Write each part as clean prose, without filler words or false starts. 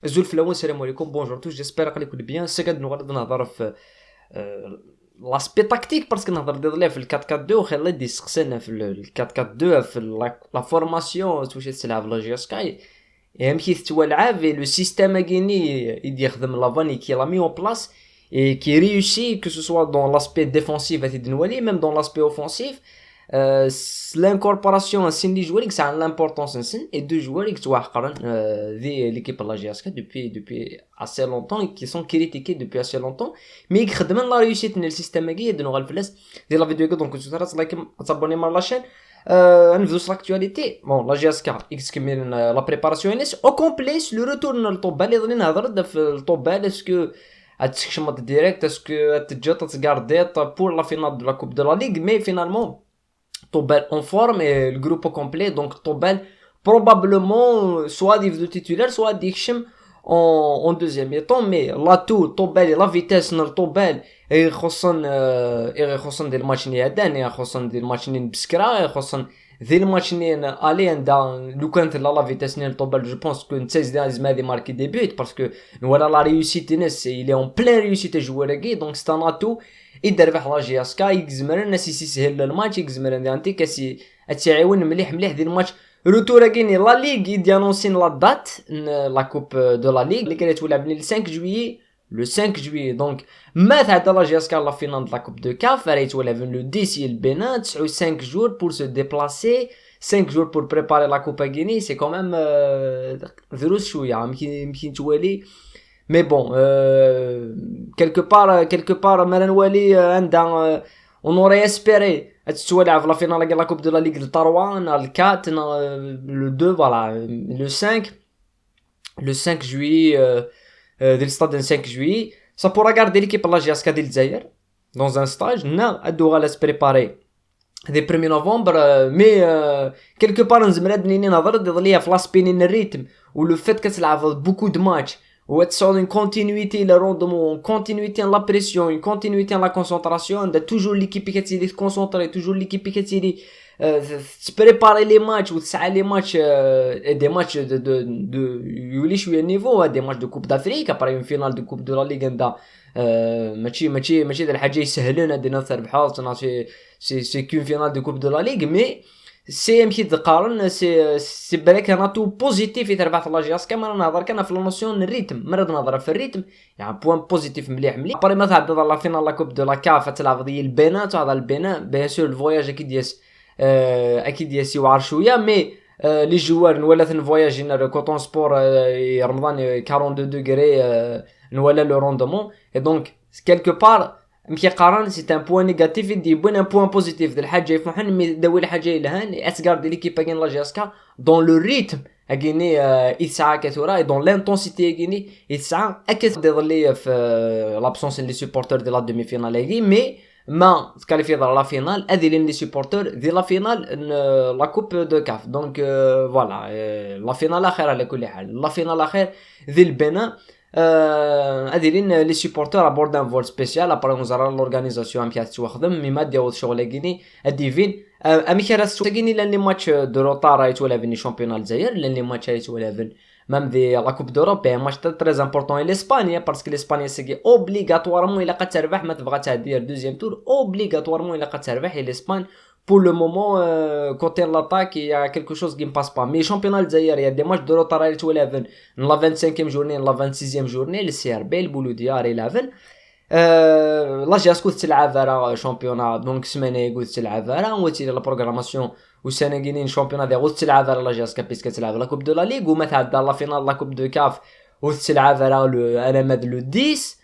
زول في الاول السلام عليكم بونجور توش جيسبر قليكم bien سي قد نغرض نهضر في لاسبي تاكتيك باسكو نهضر ديال في ال 4-4-2 وخا الله يدي سقسنا في ال 4-4-2 في لا فورماسيون واش تلعب لا جي سكاي اهم كي تتولعب لو سيستيم كيني يدي يخدم لافاني كي لا مي اون بلاص et qui réussit que ce soit dans l'aspect défensif même dans l'aspect offensif. L'incorporation de joueurs ça a l'importance et deux joueurs qui sont de l'équipe de la GSK depuis assez longtemps et qui sont critiqués depuis assez longtemps mais qui خدموا la réussite dans le système qui est de nos فلاس ديال la vidéo donc tu seras like t'abonner à la chaîne نبداو sur l'actualité bon la GSK explique la préparation au complet le retour للطوبال اللي نهضر في الطوبال اسكو هتشمط ديريكت اسكو هتجا تغارديت pour la finale de la coupe de la ligue mais finalement Tobel en forme et le groupe au complet donc Tobel probablement soit de titulaire soit d'Ichim en deuxième temps mais l'atout Tobel et la vitesse de Tobel et خصن ديال الماتش نيادان خصن ديال الماتش بسكرا خصن ديال الماتش علي عند لو كانت لا فيتاس ديال Tobel je pense que نتاز لازم هذه ماركي دي بوت parce que voilà la réussite ناس il est en pleine réussite joueur كي donc c'est un atout يدير ربح لا جي اس كا يكزمر الناس يسهل الماتش يكزمر انتي كاسي اتعاون مليح ديال الماتش روتور كاين لا ليغ يدي انونسين لا دات لا كوب دو لا ليغ اللي كانت تولعب لي 5 جويي لو 5 جويي دونك مات عاد لا جي اس كا لا فينال لا كوب دو كاف راهي تولعب لو 10 البنان 5 جور بور سو ديبلاسي 5 جور بور بريباري لا كوبا غيني سي كوميم فيروس شويه يمكن توالي. Mais bon, quelque part, Maranwali, on aurait espéré être à la finale de la Coupe de la Ligue de Tarouan, le 4, le 2, voilà, le 5 juillet, du stade du 5 juillet. Ça pourra garder l'équipe de la GSK de Zaire dans un stage. Non, elle doit se préparer dès 1er novembre, mais quelque part, on se met à dire l'aspect rythme ou le fait que ça a beaucoup de matchs. Ou être une continuité le rendement, une continuité en la pression, une continuité en la concentration, de toujours l'équipe qui est concentrée, toujours l'équipe qui est préparer les matchs ou ça les matchs et des matchs de يولي شويه niveau des matchs de coupe d'Afrique après une finale de coupe de la Ligue عندها ماشي ديال الحاجه يسهلون هادنا تربحوا c'est qu'une finale de coupe de la Ligue mais سي مشي تقارن سي بالك انا تو بوزيتيف في تربح لا جي اس كما نهضر كان في النوسيون الريتم مرض نهضر في الريتم يعني بوين بوزيتيف مليح بري ما تعدى لا فينال لا كوب دو لا كاف تلعب ديال البنات هذا البناء بيان سور الفواياج اكيد دياس اكيد دياس يوعر شويه مي لي جوار نولات نفواياجينا كوطون سبور رمضان 42 دوغري نولا لو روندمون اي دونك كيلكو بار مكي قارن سي ان بوين نيجاتيف يدي بوين ان بوين بوزيتيف ديال الحاجه يفرحن مي داوي الحاجه لهان اسكار ديال ليكيب كاين لا جاسكا دون لو ريتم اغيني يسعى كثورا دون لانتونسيتي اغيني يسعى اكثر ديال في لابسونس لي سوبورتور ديال لا دومي فينال اغي مي ما تكاليفي ديال لا فينال ادي لي سوبورتور ديال لا فينال لا كوب دو كاف دونك فوالا لا فينال اخر على كل حال لا فينال اخر ديال البناء اديرين لي سوبورتور ابورد ان فول سبيسيال ابري نزرا لورغانيزاسيون امكيات تخدم ميما ديال شغل كيني اديفين امي كراس كيني لان لي ماتش دو روطار يتولافني شامبيون الجزائر لان لي ماتش يتولافن مام دي لا كوب دوروب ماتش تري امبورطون لاسبانيا باسكو لاسبانيا سي اوبليغاتوارمون الا قد تربح ما تبغى تدير دوزيام تور اوبليغاتوارمون الا قد تربح لاسبان. Pour le moment, côté l'attaque, il y a quelque chose qui ne passe pas. Mais championnat d'Algérie, il y a des matchs de retard à l'Eleven. La 25e journée, la 26e journée, le CRB, le Bouloudia, l'Eleven. Là, j'ai اسكو تلعب على championnat donc semaine يقول تلعب على وتي لا بروغراماسيون وسنغينين championnat ديال تلعب على لا جاسكا بيسكو تلعب لا كوب دو لا ليغ وما تعدى لا فينال لا كوب دو كاف وتلعب على انا ماد لو 10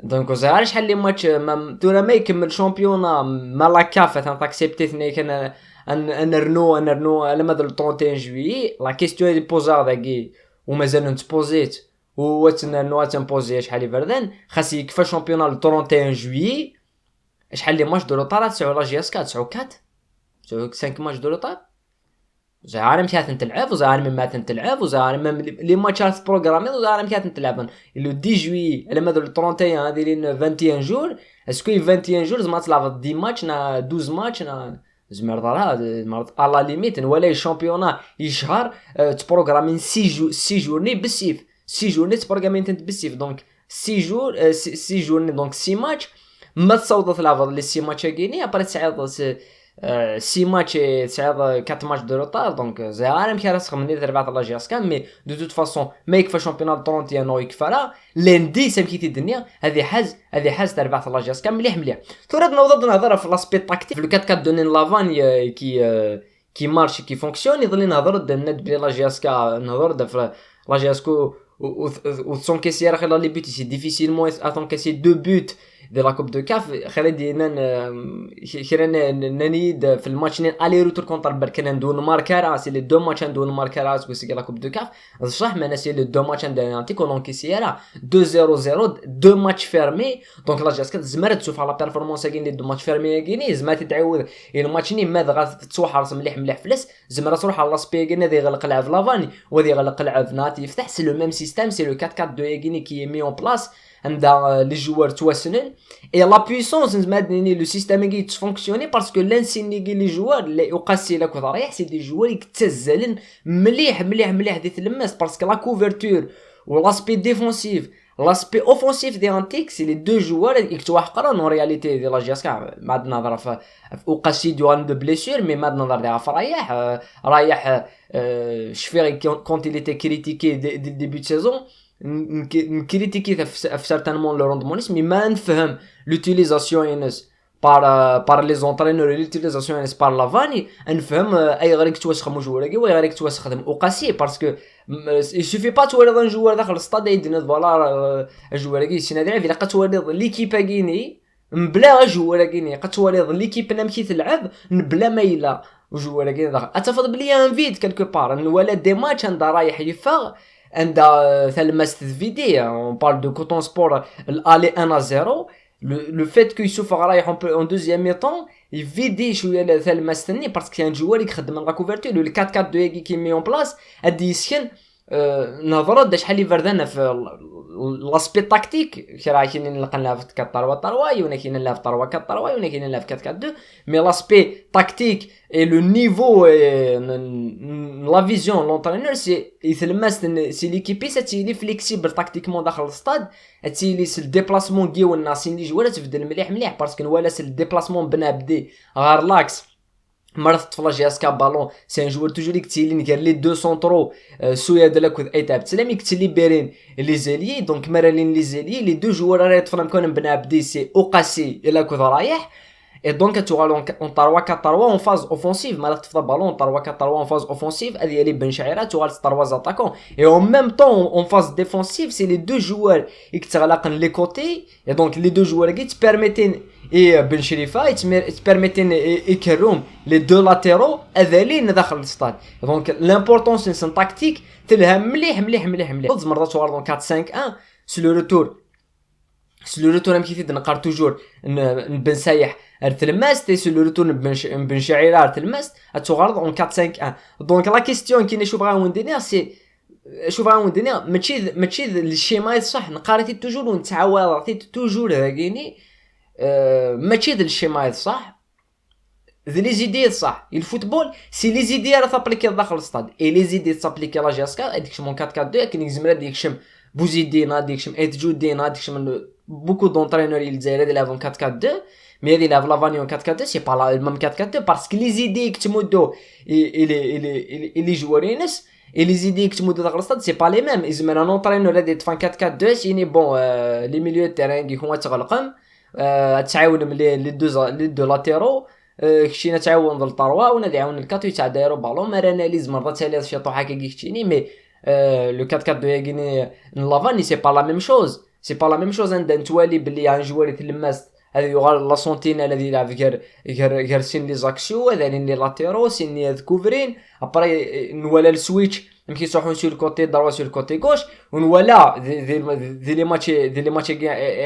دونك زعما شحال لي ماتش تونا ما يكمل شامبيونا ما لا كافه تاكسبتي ثني كان نرنو على مدى 31 جويي لا كيستيون دي بوزا داكي ومازال نتبوزيت واتنرنو تنبوزي شحال يبردان خاص يكفى شامبيونا 31 جويي شحال لي ماتش دو روطار 9 لا جي اس 4 9 5 ماتش دو روطار زعما مشات نتلعب وزعما ما تنتلعب وزعما لي ماتشات بروغرامي وزعما مشات نتلعب لو 10 جويي على مدى 31 هذه لين 21 جور اسكو 21 جور زعما تلعب 10 ماتش 12 ماتش زعما راه على ليميت ولا الشامبيونا يشهر تبروغرامي 6 جورني بالسيف 6 journées تبرقا مينتنت بالسيف دونك 6 جور 6 جورني دونك 6 ماتش ما تصوت لافض لي 6 ماتش غيني ابري تصعد 6 ماتش تصعد 4 ماتش دو روتار دونك زعما كي راس خمني ربعت لا جاسكا مي دو توت فاصون ما يكفى شامبيونات 31 او يكفى لندي سام كيتي الدنيا هذه حاز تاع ربعت لا جاسكا مليح ترد نوض نهضر في لاسبي تاكتيك في 4 4 دونين لافان كي مارش كي فونكسيون يظل نهضر ند بلي لا جاسكا نهضر في لا جاسكو ou son caissier à les buts c'est difficilement à encaisser 2 buts de la coupe de CAF خالد ناني في الماتش نين الي روتور كونتر بركان دون ماركارا سي لي دو ماتش دون ماركارا سي لا كوب دو كاف صح ما ناسي لي دو ماتش دو انتيكو دونك سيرا 2-0-0 دو ماتش فيرمي دونك لا جاسكا زمرت تشوف على بيرفورمانس كاين دي دو ماتش فيرمي كاين زعما تتعود الماتش ني ماذا غتسوحر مليح فلس زعما تروح على سبي كاين هذه غلق لعب لافاني وهذه غلق لعب ناتي يفتح سي لو ميم سيستيم سي لو 4-4-2 كاين كي مي اون بلاس عندها لي جوار تواسنين اي لا بويسونس نتمادني لو سيستيم كي تفونكسيوني باسكو لانسيني كي لي جوار اللي يقاسي لك وضريح سي دي جوار يتزلن مليح دي تلمس باسكو لا كوفرتور ولاسبي ديفونسيف لاسبي اوفونسيف دي انتيك سي لي دو جوار يكتوا حقرا اون رياليتي ديال لا جاسكا ما عندنا نظره في اوقاسي دوان دو بليسير مي ما عندنا نظر ديال رايح شفيري كونت il était critiqué dès le début de saison نكريتيكي في سارتانمون لو روندمونيس مي ما نفهم لوتيليزاسيون ينس بار لي زونطرينور لوتيليزاسيون ينس بار لافاني نفهم اي غير توسخ جوار كي وي غير توسخ خدم اوقاسي باسكو يسوفي با تورد ان جوار داخل الستاد يدنا فوالا جوار كي سينا ديال الا قتورد ليكيب كيني بلا جوار كيني قتورد ليكيب نام كي تلعب بلا مايلا جوار كي داخل اتفضل بلي انفيد كالكو بار ولا دي ماتش عند رايح يفاغ عندها ثلمست فيدي on parle de Coton Sport aller 1-0 le fait que يشوف رايح en deuxième mi-temps يفيدي شويه ثلمستني باسكو كان جوار يخدم لا كوفرتور لو 4-4-2 كي مي اون بلاص ادي يسكن نظرات شحال يفردنا في لاسبي تاكتيك راه كاينين لقنا في 4-3-3 ولا كاينين لا في 3-4-3 ولا كاينين لا في 4-4-2 مي لاسبي تاكتيك اي لو نيفو لا فيزيون لونترينور سي يتلمس سي ليكيبي ساتيلي فليكسيبل تاكتيكمون داخل الستاد تيلي سي الديبلاسمون كيو الناس اللي جواره تبدل مليح باسكو ولا سي الديبلاسمون بنا بدي غير لاكس مرات في لاجياسكا بالون سي ان جوار توجور يكتيلي نكر لي دو سونترو سويا دلاك اي تاع تسلام يكتيلي بيرين لي زيلي دونك مرالين لي زيلي لي دو جوار راه تفهم كون بنا بدي سي اوقاسي الا كنت رايح et donc tu auras en 3-4-3 en phase offensive malgré le ballon 3-4-3 en phase offensive il y a Ben Shaira tu auras 3 attaquants et en même temps en phase défensive c'est les deux joueurs qui te les côtés et donc les deux joueurs qui te permettent et Ben Sherifa te permettent et Keroum les deux latéraux اذالين داخل الستاد donc l'importance c'est une tactique تلها مليح ضد مرات tu auras 4-5-1 c'est le retour سي لو روتور كيف نقار توجور بن سايح ارتلماس تي سي لو روتور بن شعيره ارتلماس اتغرض اون 4-5-1 دونك لا كيستيون كي نشوف غا وندير سي شوف غا وندير ماشي الشيما صح نقارتي توجور ونتعاود عطيت توجور هاكيني ماشي الشيما صح ذي لي زيدي صح الفوتبول سي لي زيدي راه تابليكي داخل الستاد اي لي زيدي تابليكي لا جاسكا هذيك شمون 4-4-2 كاين يزمر هذيك شم بوزيدين هذيك شم اتجودين هذيك شم beaucoup d'entraîneurs ils disaient ils avaient 4-4-2 mais ils avaient la vanille en 4-4-2 c'est pas la même 4-4-2 parce que les idées que tu me donnes et les joueurs et les idées que tu me donnes dans le stade c'est pas les mêmes ils ont un entraîneur qui fait 4-4-2 c'est bon les milieux de terrain qui ont تغلقهم تعاون les deux latéraux كشينا تعاون ضل طروا ونادي عاون الكاتو تاع دايرو بالون ما اناليز مرات ثلاث شطو حكا كيشتيني مي لو 4-4-2 غيني لافاني سي با لا ميم شوز سي با لا ميم شوز عند نتوالي بلي ان جوار يتلمس هذا يغال لا سونتين الذي يلعب غير سين لي زاكسيو هذا لي لاتيرو سين لي كوفرين ابري نولا السويتش يمكن يصحون سور الكوتي دروا سور الكوتي غوش ونولا دي لي ماتش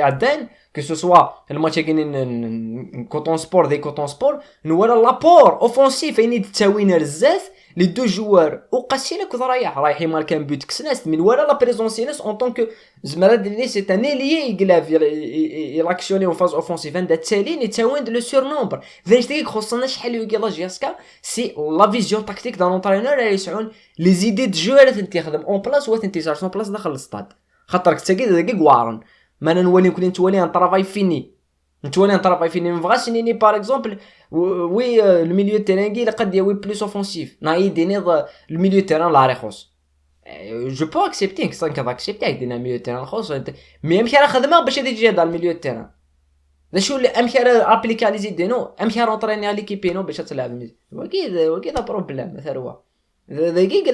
عدان كو سو سوا الماتش كاين كوتون سبور نولا لابور اوفونسيف يعني التاوين رزاف لي دو جوار وقاسين كذا رايحين ماركان بوت كسناس من ورا لا بريزونسينس اون طونك زعما ديني سي ان اليي يقلاف يلاكسيوني اون فاز اوفونسيف عندها التالين يتاوند لو سور نومبر فاش تيك خصنا شحال يوكي جياسكا سي لا فيزيون تاكتيك دان لونترينور اللي يسعون لي زيدي دو جو اللي تنتخدم اون بلاص وتنتيزارسون بلاص داخل الستاد خاطر كتاكيد وارن ما نولي نكون نتولي ان طرافاي فيني نتولي ان طرافاي فيني مفغاش نيني باغ اكزومبل وي الميليو تيرانغي قد يوي بلوس اوفونسيف ناي ديني الميليو تيران لا ريخوس جو بو اكسبتي كسان كاكسبتي دينا ميليو تيران خص مي امشي راه خدمه باش تجي هذا الميليو تيران لا شو اللي امشي راه ابليكا لي زيدينو امشي راه اونطريني ليكيبينو باش تلعب وكيد بروبليم مثلا هو دقيق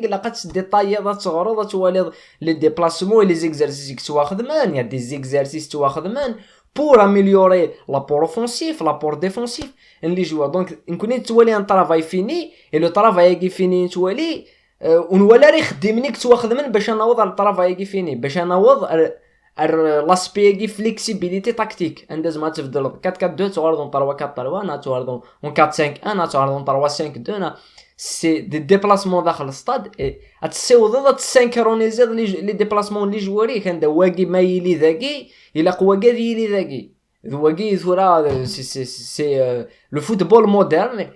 لا تسدي طايضات صغرو تولي لي ديبلاسمون لي زيكزارسيس توا خدمان يا دي زيكزارسيس توا خدمان pour améliorer l'apport offensif, l'apport défensif اللي جوا دونك نكون تولي ان طرافاي فيني اي لو طرافاي كي فيني تولي ونولا راه يخدمنيك توا خدمن باش نوض على الطرافاي كي فيني باش نوض لاسبي كي فليكسيبيليتي تاكتيك اندز ما تفضل 4 4 2 تواردون 3 4 3 تواردون 4 5 1 تواردون 3 5 2 سي دي ديبلاسمون داخل الستاد اتسيوض تسينكرونيزي لي ديبلاسمون لي جواري كان دا واقي مايلي ذاكي الى قوا قادي ذاكي ذواقي ثورا سي لو فوتبول مودرن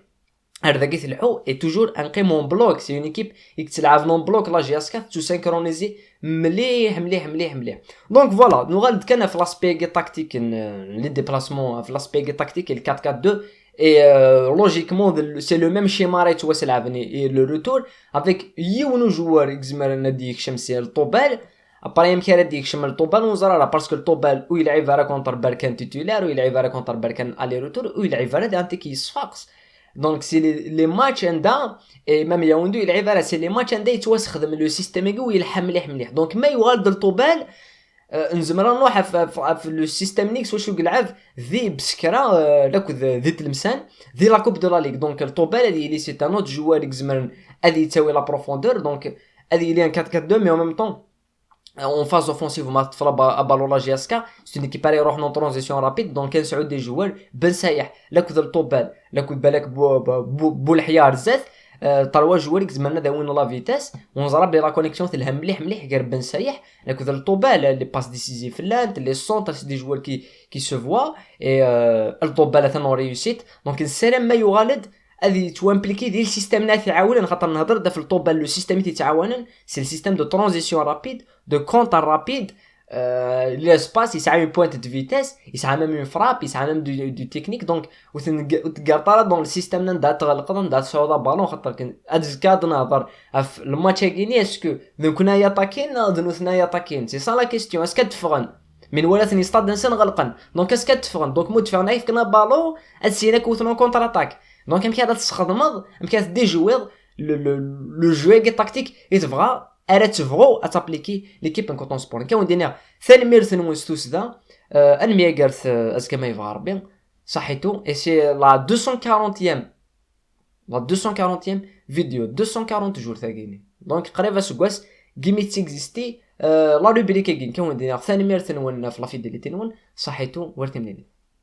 هذاك تلعو اي توجور ان قيمون بلوك سي اون ايكيب تلعب نون بلوك لا جياسكا تو سينكرونيزي مليح مليح مليح مليح دونك فوالا نغالد كان في لاسبيغي تاكتيك لي ديبلاسمون في لاسبيغي تاكتيك 4 4 2 et logiquement c'est le même schéma راه تواسل عفني et le retour avec يونو جوار اكزمر ناديك شمسي الطوبال ابري مكان ديك شمال الطوبال ونزرا باسكو الطوبال ويلعب راه كونتر بركان تيتولار ويلعب راه كونتر بركان الي روتور ويلعب راه انت كي صفاقس دونك سي لي ماتش عندها ميم ياوندو يلعب راه سي لي ماتش عندها يتواس خدم لو سيستيم ويلحم مليح مليح دونك ما يوالد الطوبال نزمرا نروح في لو سيستيم نيكس واش يلعب ذي بسكرا لاك ذي تلمسان ذي لا كوب دو لا ليغ دونك الطوبال هذه لي سي ان اوت جوار يكزمرن هذه تساوي لا بروفوندور دونك هذه لي ان 4 4 2 مي او ميم طون en phase offensive ما تفرا بالو لا جياسكا سي ني كيباري يروح نون ترانزيسيون رابيد دونك كان سعود دي جوار بن سايح لاك ذا الطوبال لاك بالك بو الحيار زات طروا جواريك زماننا داوين لا فيتاس ونزرب لي لا كونيكسيون تلها مليح مليح غير بن سايح لاك ذا الطوبال لي باس ديسيزيف لانت لي سونتر دي جوار كي سو فوا اي الطوبال ثانو ريوسيت دونك السلام ما يغالد هذه توامبليكي ديال السيستم ناس يعاون خاطر نهضر دا في الطوبال لو سيستم تيتعاونن سي السيستم دو ترانزيسيون رابيد دو كونتر رابيد l'espace يسعى une pointe de vitesse يسعى même une frappe يسعى même du technique donc وتقاطر dans le système ندا تغلق ندا تصعود بالون خاطر كان ادزكاد نهضر في الماتش كيني اسكو كنا ياتاكين ذنوثنا ياتاكين سي سا لا كيستيون اسكو تفغن من ولاتني ستاد نسن غلقن دونك اسكو تفغن دونك مو تفغن نايف كنا بالون اسينا كوثنو كونتر اتاك دونك يمكن هذا تستخدم يمكن دي جوير لو جوي تاكتيك يتبغى ارا تفغو اتابليكي ليكيب ان كوطون سبور كون دينا ثاني ميرثن وستوس ذا انمي قالت اسكا ما يفغى ربي صحيتو اي سي لا 240 فيديو 240 جور ثاقيني دونك قريبه سكواس كيميت اكزيستي لا روبريك كاين كون دينا ثاني ميرثن ون في لا فيديليتي نون صحيتو ورتي منين